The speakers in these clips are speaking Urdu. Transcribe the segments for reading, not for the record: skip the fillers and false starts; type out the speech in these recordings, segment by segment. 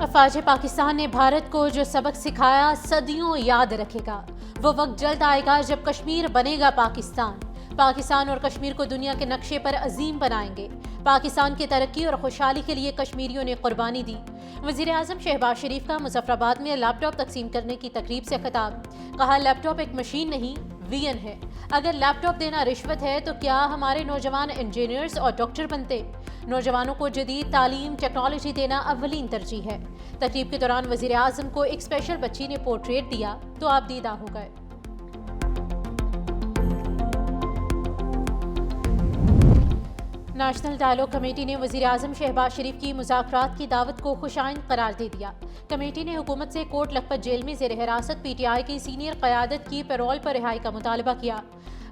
افواج پاکستان نے بھارت کو جو سبق سکھایا صدیوں یاد رکھے گا۔ وہ وقت جلد آئے گا جب کشمیر بنے گا پاکستان اور کشمیر کو دنیا کے نقشے پر عظیم بنائیں گے۔ پاکستان کی ترقی اور خوشحالی کے لیے کشمیریوں نے قربانی دی۔ وزیر اعظم شہباز شریف کا مظفر آباد میں لیپ ٹاپ تقسیم کرنے کی تقریب سے خطاب۔ کہا لیپ ٹاپ ایک مشین نہیں، وی این ہے۔ اگر لیپ ٹاپ دینا رشوت ہے تو کیا ہمارے نوجوان انجینئرز اور ڈاکٹر بنتے؟ نوجوانوں کو جدید تعلیم ٹیکنالوجی دینا اولین ترجیح ہے۔ تقریب کے دوران وزیر اعظم کو ایک اسپیشل بچی نے پورٹریٹ دیا تو آپ دیدہ ہو گئے۔ نیشنل ڈائیلاگ کمیٹی نے وزیر اعظم شہباز شریف کی مذاکرات کی دعوت کو خوش آئند قرار دے دیا۔ کمیٹی نے حکومت سے کوٹ لکھپت جیل میں زیر حراست پی ٹی آئی کی سینئر قیادت کی پیرول پر رہائی کا مطالبہ کیا۔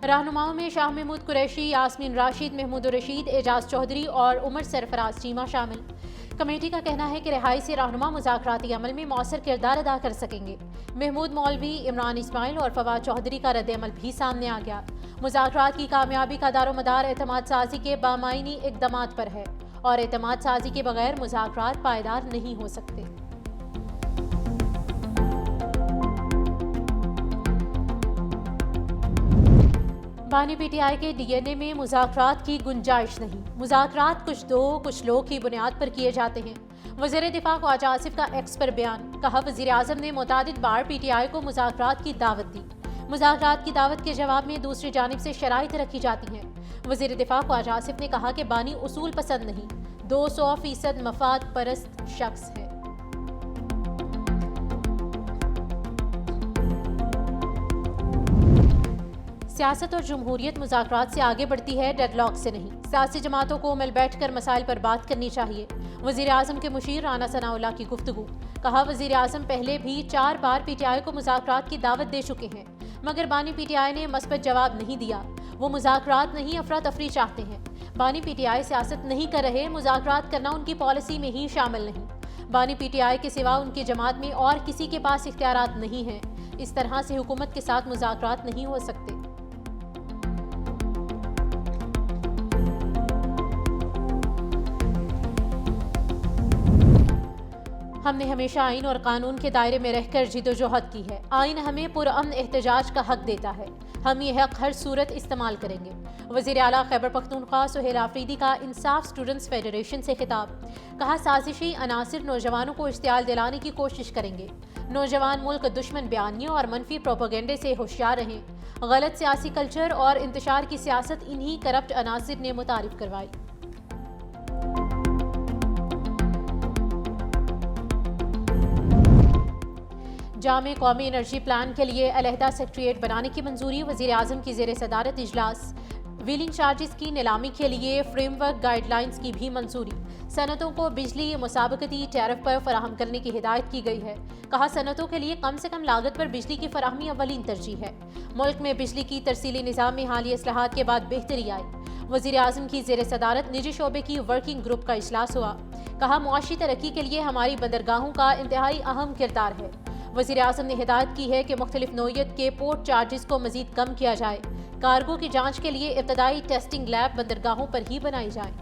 رہنماؤں میں شاہ محمود قریشی، یاسمین راشد، محمود الرشید، اعجاز چودھری اور عمر سرفراز چیمہ شامل۔ کمیٹی کا کہنا ہے کہ رہائی سے رہنما مذاکراتی عمل میں مؤثر کردار ادا کر سکیں گے۔ محمود مولوی، عمران اسماعیل اور فواد چودھری کا رد عمل بھی سامنے آ گیا۔ مذاکرات کی کامیابی کا دار و مدار اعتماد سازی کے بامعنی اقدامات پر ہے اور اعتماد سازی کے بغیر مذاکرات پائیدار نہیں ہو سکتے۔ بانی پی ٹی آئی کے ڈی این اے میں مذاکرات کی گنجائش نہیں۔ مذاکرات کچھ دو کچھ لوگ کی بنیاد پر کیے جاتے ہیں۔ وزیر دفاع خواجہ آصف کا ایکس پر بیان۔ کہا وزیر اعظم نے متعدد بار پی ٹی آئی کو مذاکرات کی دعوت دی۔ مذاکرات کی دعوت کے جواب میں دوسری جانب سے شرائط رکھی جاتی ہیں۔ وزیر دفاع خواجہ آصف نے کہا کہ بانی اصول پسند نہیں، 200% مفاد پرست شخص ہے۔ سیاست اور جمہوریت مذاکرات سے آگے بڑھتی ہے، ڈیڈ لاک سے نہیں۔ سیاسی جماعتوں کو مل بیٹھ کر مسائل پر بات کرنی چاہیے۔ وزیر اعظم کے مشیر رانا ثناء اللہ کی گفتگو۔ کہا وزیر اعظم پہلے بھی 4 بار پی ٹی آئی کو مذاکرات کی دعوت دے چکے ہیں، مگر بانی پی ٹی آئی نے مثبت جواب نہیں دیا۔ وہ مذاکرات نہیں، افراتفری چاہتے ہیں۔ بانی پی ٹی آئی سیاست نہیں کر رہے، مذاکرات کرنا ان کی پالیسی میں ہی شامل نہیں۔ بانی پی ٹی آئی کے سوا ان کی جماعت میں اور کسی کے پاس اختیارات نہیں ہیں۔ اس طرح سے حکومت کے ساتھ مذاکرات نہیں ہو سکتے۔ ہم نے ہمیشہ آئین اور قانون کے دائرے میں رہ کر جدوجہد کی ہے۔ آئین ہمیں پرامن احتجاج کا حق دیتا ہے۔ ہم یہ حق ہر صورت استعمال کریں گے۔ وزیر اعلیٰ خیبر پختونخوا سہیل آفریدی کا انصاف اسٹوڈنٹس فیڈریشن سے خطاب۔ کہا سازشی عناصر نوجوانوں کو اشتعال دلانے کی کوشش کریں گے۔ نوجوان ملک دشمن بیانیوں اور منفی پروپیگنڈے سے ہوشیار رہیں۔ غلط سیاسی کلچر اور انتشار کی سیاست انہی کرپٹ عناصر نے متعارف کروائی۔ جامع قومی انرجی پلان کے لیے علیحدہ سیکریٹریٹ بنانے کی منظوری۔ وزیر اعظم کی زیر صدارت اجلاس۔ ویلنگ چارجز کی نیلامی کے لیے فریم ورک گائیڈ لائنز کی بھی منظوری۔ صنعتوں کو بجلی مسابقتی ٹیرف پر فراہم کرنے کی ہدایت کی گئی ہے۔ کہا صنعتوں کے لیے کم سے کم لاگت پر بجلی کی فراہمی اولین ترجیح ہے۔ ملک میں بجلی کی ترسیلی نظام میں حالیہ اصلاحات کے بعد بہتری آئی۔ وزیر اعظم کی زیر صدارت نجی شعبے کی ورکنگ گروپ کا اجلاس ہوا۔ کہا معاشی ترقی کے لیے ہماری بندرگاہوں کا انتہائی اہم کردار ہے۔ وزیر اعظم نے ہدایت کی ہے کہ مختلف نوعیت کے پورٹ چارجز کو مزید کم کیا جائے۔ کارگو کی جانچ کے لیے ابتدائی ٹیسٹنگ لیب بندرگاہوں پر ہی بنائی جائیں۔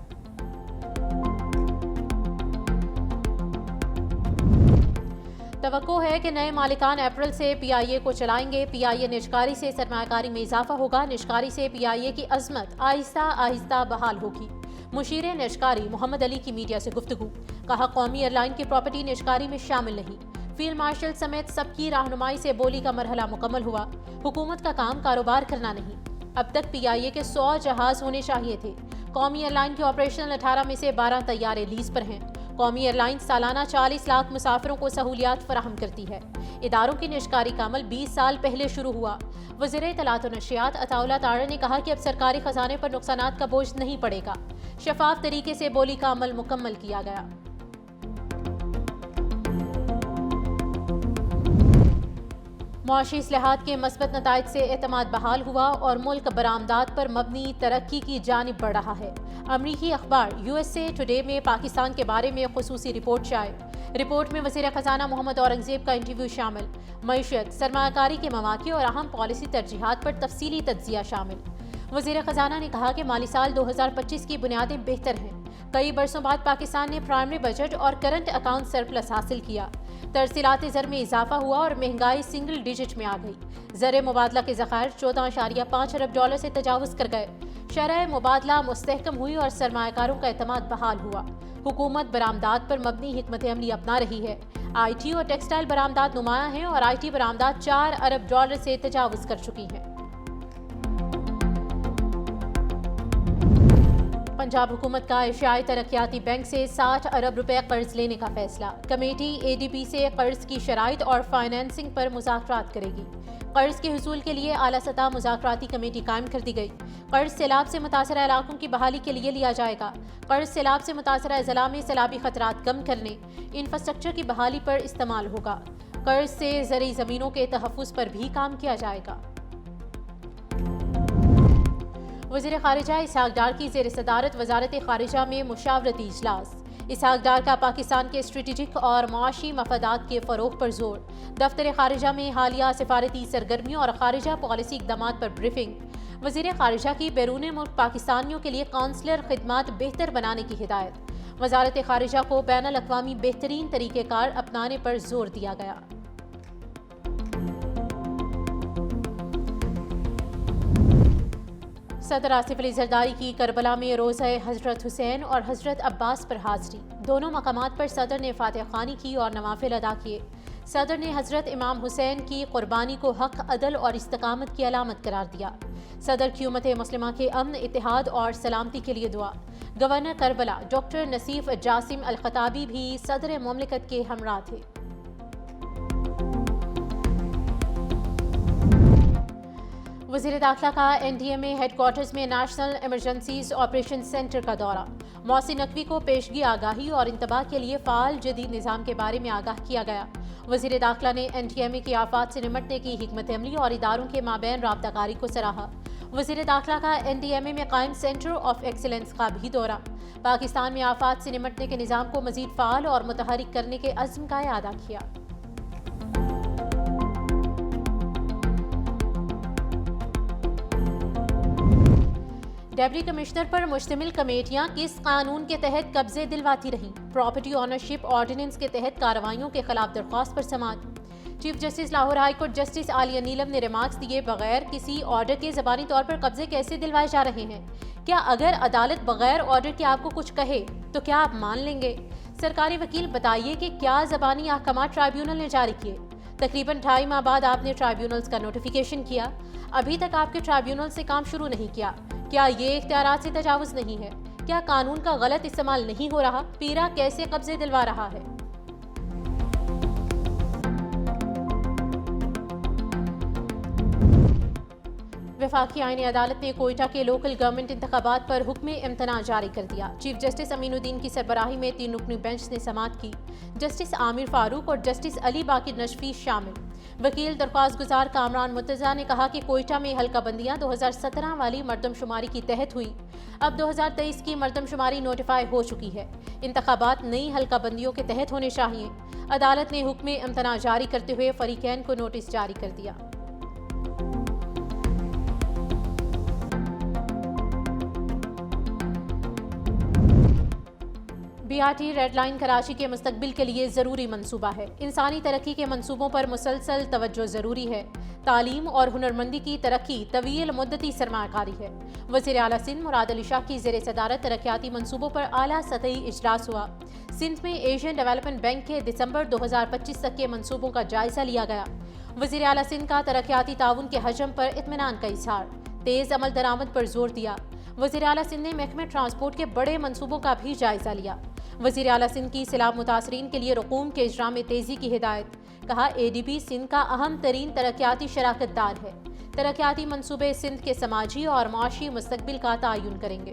توقع ہے کہ نئے مالکان اپریل سے پی آئی اے کو چلائیں گے۔ پی آئی اے نجکاری سے سرمایہ کاری میں اضافہ ہوگا۔ نجکاری سے پی آئی اے کی عظمت آہستہ آہستہ بحال ہوگی۔ مشیر نجکاری محمد علی کی میڈیا سے گفتگو۔ کہا قومی ایئر لائن کی پراپرٹی نجکاری میں شامل نہیں۔ فیلڈ مارشل سمیت سب کی رہنمائی سے بولی کا مرحلہ مکمل ہوا۔ حکومت کا کام کاروبار کرنا نہیں۔ اب تک پی آئی اے کے 100 جہاز ہونے چاہیے تھے۔ قومی ایئر لائن کے آپریشنل 18 میں سے 12 طیارے لیز پر ہیں۔ قومی ایئر لائن سالانہ 40 لاکھ مسافروں کو سہولیات فراہم کرتی ہے۔ اداروں کی نجکاری کا عمل 20 سال پہلے شروع ہوا۔ وزیر اطلاعات و نشریات عطا اللہ طاہر نے کہا کہ اب سرکاری خزانے پر نقصانات کا بوجھ نہیں پڑے گا۔ شفاف طریقے سے بولی کا عمل مکمل کیا گیا۔ معاشی اصلاحات کے مثبت نتائج سے اعتماد بحال ہوا اور ملک برآمدات پر مبنی ترقی کی جانب بڑھ رہا ہے۔ امریکی اخبار یو ایس اے ٹوڈے میں پاکستان کے بارے میں خصوصی رپورٹ شائع۔ رپورٹ میں وزیر خزانہ محمد اورنگزیب کا انٹرویو شامل۔ معیشت، سرمایہ کاری کے مواقع اور اہم پالیسی ترجیحات پر تفصیلی تجزیہ شامل۔ وزیر خزانہ نے کہا کہ مالی سال 2025 کی بنیادیں بہتر ہیں۔ کئی برسوں بعد پاکستان نے پرائمری بجٹ اور کرنٹ اکاؤنٹ سرپلس حاصل کیا۔ ترسیلات زر میں اضافہ ہوا اور مہنگائی سنگل ڈیجٹ میں آ گئی۔ زر مبادلہ کے ذخائر 14.5 ارب ڈالر سے تجاوز کر گئے۔ شرح مبادلہ مستحکم ہوئی اور سرمایہ کاروں کا اعتماد بحال ہوا۔ حکومت برآمدات پر مبنی حکمت عملی اپنا رہی ہے۔ آئی ٹی اور ٹیکسٹائل برآمدات نمایاں ہیں اور آئی ٹی برآمدات 4 ارب ڈالر سے تجاوز کر چکی ہیں۔ پنجاب حکومت کا ایشیائی ترقیاتی بینک سے 60 ارب روپے قرض لینے کا فیصلہ۔ کمیٹی اے ڈی بی سے قرض کی شرائط اور فائنینسنگ پر مذاکرات کرے گی۔ قرض کے حصول کے لیے اعلیٰ سطح مذاکراتی کمیٹی قائم کر دی گئی۔ قرض سیلاب سے متاثرہ علاقوں کی بحالی کے لیے لیا جائے گا۔ قرض سیلاب سے متاثرہ اضلاع میں سیلابی خطرات کم کرنے، انفراسٹرکچر کی بحالی پر استعمال ہوگا۔ قرض سے زرعی زمینوں کے تحفظ پر بھی کام کیا جائے گا۔ وزیر خارجہ اسحاق ڈار کی زیر صدارت وزارت خارجہ میں مشاورتی اجلاس۔ اسحاق ڈار کا پاکستان کے اسٹریٹجک اور معاشی مفادات کے فروغ پر زور۔ دفتر خارجہ میں حالیہ سفارتی سرگرمیوں اور خارجہ پالیسی اقدامات پر بریفنگ۔ وزیر خارجہ کی بیرون ملک پاکستانیوں کے لیے قونصلر خدمات بہتر بنانے کی ہدایت۔ وزارت خارجہ کو بین الاقوامی بہترین طریقہ کار اپنانے پر زور دیا گیا۔ صدر آصف علی زرداری کی کربلا میں روضہ حضرت حسین اور حضرت عباس پر حاضری۔ دونوں مقامات پر صدر نے فاتح خوانی کی اور نوافل ادا کیے۔ صدر نے حضرت امام حسین کی قربانی کو حق، عدل اور استقامت کی علامت قرار دیا۔ صدر کی امت مسلمہ کے امن، اتحاد اور سلامتی کے لیے دعا۔ گورنر کربلا ڈاکٹر نصیف جاسم الخطابی بھی صدر مملکت کے ہمراہ تھے۔ وزیر داخلہ کا این ڈی ایم اے ہیڈ کوارٹرز میں نیشنل ایمرجنسیز آپریشن سینٹر کا دورہ۔ محسن نقوی کو پیشگی آگاہی اور انتباہ کے لیے فعال جدید نظام کے بارے میں آگاہ کیا گیا۔ وزیر داخلہ نے این ڈی ایم اے کی آفات سے نمٹنے کی حکمت عملی اور اداروں کے مابین رابطہ کاری کو سراہا۔ وزیر داخلہ کا این ڈی ایم اے میں قائم سینٹر آف ایکسیلنس کا بھی دورہ۔ پاکستان میں آفات سے نمٹنے کے نظام کو مزید فعال اور متحرک کرنے کے عزم کا اعادہ کیا۔ ڈپٹی کمشنر پر مشتمل کمیٹیاں کس قانون کے تحت قبضے دلواتی رہیں؟ پراپرٹی آنرشپ آرڈیننس کے تحت کارروائیوں کے خلاف درخواست پر سماعت۔ Chief justice Lahore high court justice Aliya Neelum نے ریمارکس دیے، بغیر کسی آرڈر کے زبانی طور پر قبضے کیسے دلوائے جا رہے ہیں؟ کیا اگر عدالت بغیر آرڈر کے آپ کو کچھ کہے تو کیا آپ مان لیں گے؟ سرکاری وکیل بتائیے کہ کیا زبانی احکامات ٹرائیبیونل نے جاری کیے؟ تقریباً 2.5 ماہ بعد آپ نے ٹرائیبیونلز کا نوٹیفیکیشن کیا، ابھی تک آپ کے ٹرائیبیونل سے کام شروع نہیں کیا۔ کیا یہ اختیارات سے تجاوز نہیں ہے؟ کیا قانون کا غلط استعمال نہیں ہو رہا؟ پیرا کیسے قبضے دلوا رہا ہے؟ وفاقی آئینی عدالت نے کوئٹہ کے لوکل گورنمنٹ انتخابات پر حکم امتناع جاری کر دیا۔ چیف جسٹس امین الدین کی سربراہی میں 3 رکنی بینچ نے سماعت کی۔ جسٹس عامر فاروق اور جسٹس علی باقر نجفی شامل۔ وکیل درخواست گزار کامران مرتضیٰ نے کہا کہ کوئٹہ میں حلقہ بندیاں 2017 والی مردم شماری کی تحت ہوئی۔ اب 2023 کی مردم شماری نوٹیفائی ہو چکی ہے۔ انتخابات نئی حلقہ بندیوں کے تحت ہونے چاہیے۔ عدالت نے حکم امتناع جاری کرتے ہوئے فریقین کو نوٹس جاری کر دیا۔ B R T red line Karachi کے مستقبل کے لیے ضروری منصوبہ ہے۔ انسانی ترقی کے منصوبوں پر مسلسل توجہ ضروری ہے۔ تعلیم اور ہنرمندی کی ترقی طویل مدتی سرمایہ کاری ہے۔ وزیر اعلیٰ سندھ مراد علی شاہ کی زیر صدارت ترقیاتی منصوبوں پر اعلیٰ سطحی اجلاس ہوا۔ سندھ میں ایشین ڈیولپمنٹ بینک کے دسمبر 2025 تک کے منصوبوں کا جائزہ لیا گیا۔ وزیر اعلیٰ سندھ کا ترقیاتی تعاون کے حجم پر اطمینان کا اظہار، تیز عمل درآمد پر زور دیا۔ وزیر اعلیٰ سندھ نے محکمہ ٹرانسپورٹ کے بڑے منصوبوں کا بھی جائزہ لیا۔ وزیر اعلیٰ سندھ کی سیلاب متاثرین کے لیے رقوم کے اجرا میں تیزی کی ہدایت، کہا اے ڈی بی سندھ کا اہم ترین ترقیاتی شراکت دار ہے۔ ترقیاتی منصوبے سندھ کے سماجی اور معاشی مستقبل کا تعین کریں گے۔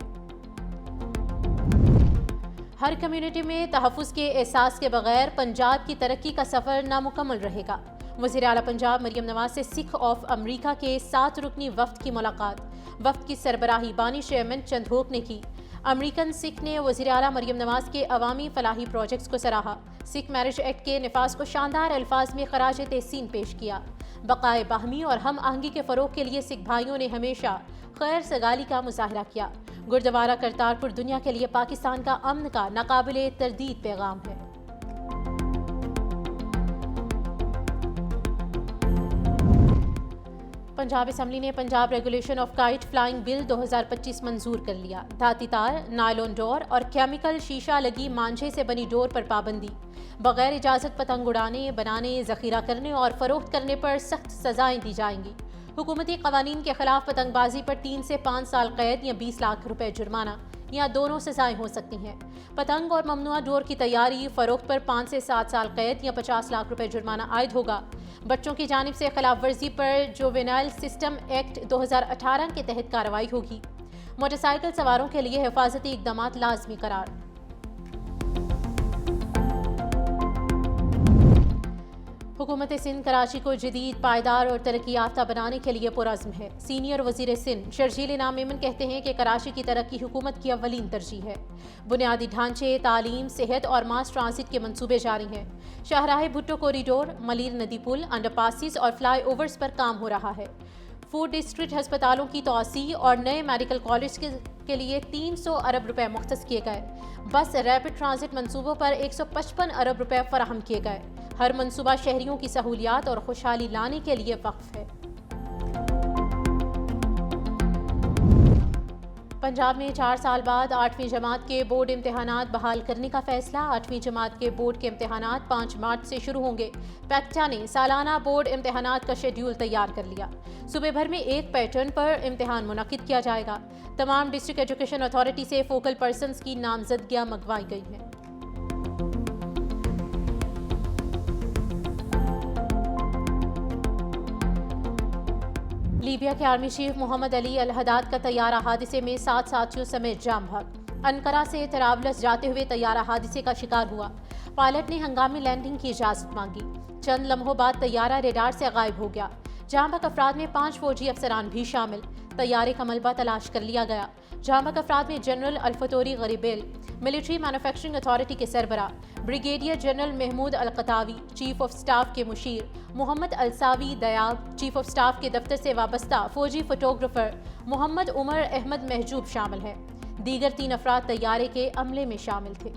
ہر کمیونٹی میں تحفظ کے احساس کے بغیر پنجاب کی ترقی کا سفر نامکمل رہے گا۔ وزیر اعلیٰ پنجاب مریم نواز سے سکھ آف امریکہ کے 7 رکنی وفد کی ملاقات۔ وفد کی سربراہی بانی چیئرمین چندھوک نے کی۔ امریکن سکھ نے وزیر اعلیٰ مریم نواز کے عوامی فلاحی پروجیکٹس کو سراہا۔ سکھ میرج ایکٹ کے نفاذ کو شاندار الفاظ میں خراج تحسین پیش کیا۔ بقائے باہمی اور ہم آہنگی کے فروغ کے لیے سکھ بھائیوں نے ہمیشہ خیر سگالی کا مظاہرہ کیا۔ گردوارہ کرتارپور دنیا کے لیے پاکستان کا امن کا ناقابل تردید پیغام ہے۔ پنجاب اسمبلی نے Punjab regulation of kite flying bill 2025 منظور کر لیا۔ دھاتی تار، نائلون ڈور اور کیمیکل شیشہ لگی مانجھے سے بنی ڈور پر پابندی، بغیر اجازت پتنگ اڑانے، بنانے، ذخیرہ کرنے اور فروخت کرنے پر سخت سزائیں دی جائیں گی۔ حکومتی قوانین کے خلاف پتنگ بازی پر 3 سے 5 سال قید یا 20 لاکھ روپے جرمانہ یا دونوں سزائیں ہو سکتی ہیں۔ پتنگ اور ممنوعہ ڈور کی تیاری، فروخت پر 5 سے 7 سال قید یا 50 لاکھ روپے جرمانہ عائد ہوگا۔ بچوں کی جانب سے خلاف ورزی پر جووینائل سسٹم ایکٹ 2018 کے تحت کارروائی ہوگی۔ موٹر سائیکل سواروں کے لیے حفاظتی اقدامات لازمی قرار۔ حکومت سندھ کراچی کو جدید، پائیدار اور ترقی یافتہ بنانے کے لیے پرعزم ہے۔ سینئر وزیر سندھ شرجیل انعام میمن کہتے ہیں کہ کراچی کی ترقی حکومت کی اولین ترجیح ہے۔ بنیادی ڈھانچے، تعلیم، صحت اور ماس ٹرانزٹ کے منصوبے جاری ہیں۔ شاہراہ بھٹو کوریڈور، ملیر ندی پل، انڈر پاسز اور فلائی اوورز پر کام ہو رہا ہے۔ فوڈ ڈسٹرکٹ ہسپتالوں کی توسیع اور نئے میڈیکل کالج کے لیے 300 ارب روپے مختص کیے گئے۔ بس ریپڈ ٹرانزٹ منصوبوں پر 155 ارب روپے فراہم کیے گئے۔ ہر منصوبہ شہریوں کی سہولیات اور خوشحالی لانے کے لیے وقف ہے۔ پنجاب میں 4 سال بعد 8ویں جماعت کے بورڈ امتحانات بحال کرنے کا فیصلہ۔ 8ویں جماعت کے بورڈ کے امتحانات 5 مارچ سے شروع ہوں گے۔ پیکٹا نے سالانہ بورڈ امتحانات کا شیڈول تیار کر لیا۔ صوبے بھر میں ایک پیٹرن پر امتحان منعقد کیا جائے گا۔ تمام ڈسٹرکٹ ایجوکیشن اتھارٹی سے فوکل پرسنز کی نامزدگیاں منگوائی گئی ہیں۔ لیبیا کے آرمی چیف محمد علی الحداد کا طیارہ حادثے میں 7 ساتھیوں سمیت جاں بحق۔ انقرہ سے طرابلس جاتے ہوئے طیارہ حادثے کا شکار ہوا۔ پائلٹ نے ہنگامی لینڈنگ کی اجازت مانگی۔ چند لمحوں بعد طیارہ ریڈار سے غائب ہو گیا۔ جاں بحق افراد میں 5 فوجی افسران بھی شامل۔ طیارے کا ملبہ تلاش کر لیا گیا۔ جاں بحق افراد میں جنرل الفطوری غریبیل، ملٹری مینوفیکچرنگ اتھارٹی کے سربراہ، بریگیڈیئر جنرل محمود القطاوی، چیف آف سٹاف کے مشیر محمد الساوی دیاب، چیف آف سٹاف کے دفتر سے وابستہ فوجی فوٹوگرافر محمد عمر احمد محجوب شامل ہیں۔ دیگر 3 افراد طیارے کے عملے میں شامل تھے۔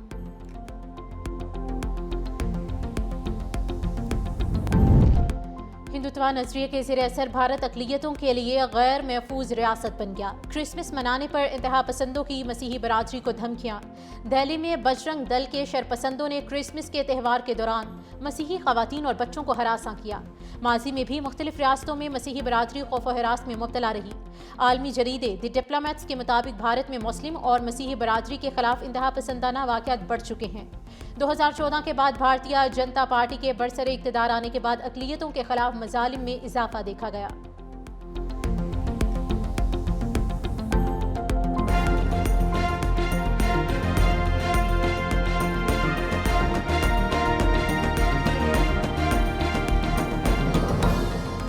ہندوتوا نظریے کے زیر اثر بھارت اقلیتوں کے لیے غیر محفوظ ریاست بن گیا۔ کرسمس منانے پر انتہا پسندوں کی مسیحی برادری کو دھمکیاں۔ دہلی میں بجرنگ دل کے شرپسندوں نے کرسمس کے تہوار کے دوران مسیحی خواتین اور بچوں کو ہراساں کیا۔ ماضی میں بھی مختلف ریاستوں میں مسیحی برادری خوف و ہراس میں مبتلا رہی۔ عالمی جریدے دی ڈپلومیٹس کے مطابق بھارت میں مسلم اور مسیحی برادری کے خلاف انتہا پسندانہ واقعات بڑھ چکے ہیں۔ 2014 کے بعد بھارتیہ جنتا پارٹی کے برسر اقتدار آنے کے بعد اقلیتوں کے خلاف مظالم میں اضافہ دیکھا گیا۔